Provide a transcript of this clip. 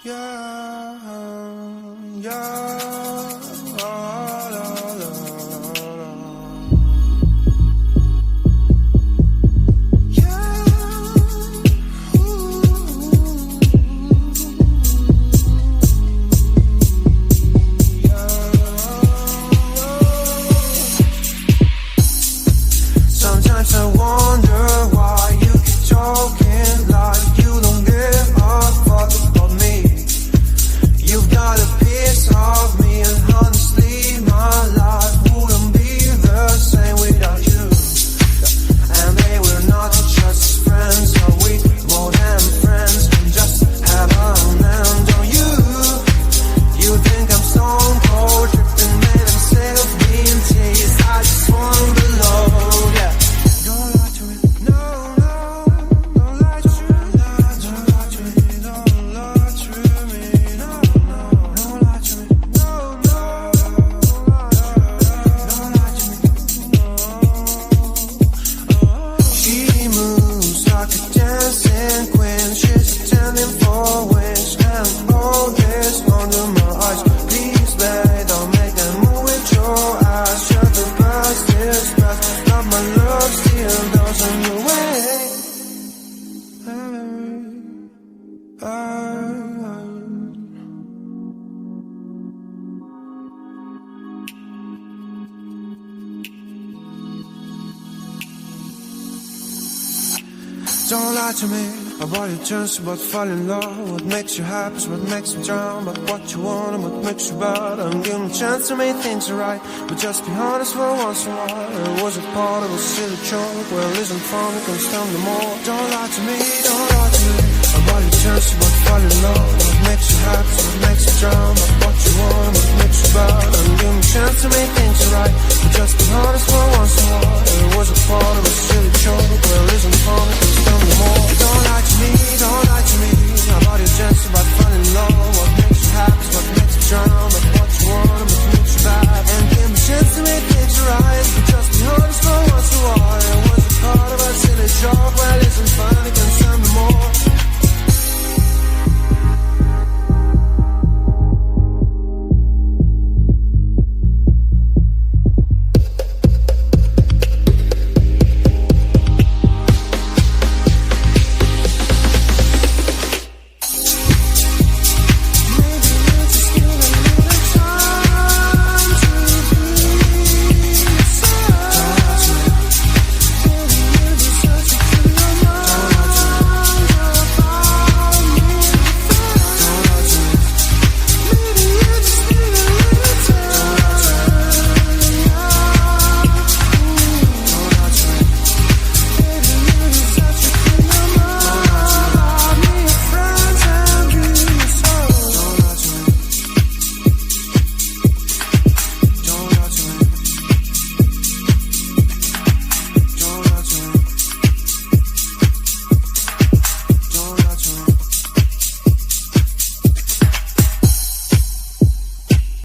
Yeah, yeah, la, la, la, la. Yeah, ooh. Sometimes I wonder why you keep talking like you don't give a fuck about me. You've got a piece of me, and honestly my life wouldn't be the same without you. And they were not just friends, are we more than friends? Can just have a hand on you. You think I'm stone cold, tripping, made I'm sick of being teased. I just want below, yeah. Don't lie to me, no, no, don't lie to me, don't lie to me, don't lie to me, no, no, don't lie to me, no, no, don't lie to me, She moves like a dancing queen, she's attending for wings, and all this under my eyes. Please, babe, don't make that move with your eyes. Shut the past is past, but my love still goes on your way. Don't lie to me about your chance, about falling in love. What makes you happy is what makes you drown. But what you want and what makes you bad. I'm giving a chance to make things right, but just be honest for once in a while. It was a part of a silly joke. Well, isn't fun, it comes down to more. Don't lie to me, don't lie to me about your chance, about falling in love. What makes you happy is what makes you drown. But what you want and what makes you bad. I'm giving a chance to make things right, but just be honest for once in a while. It was a part of a silly joke. Well, isn't fun, it comes down to more. Don't lie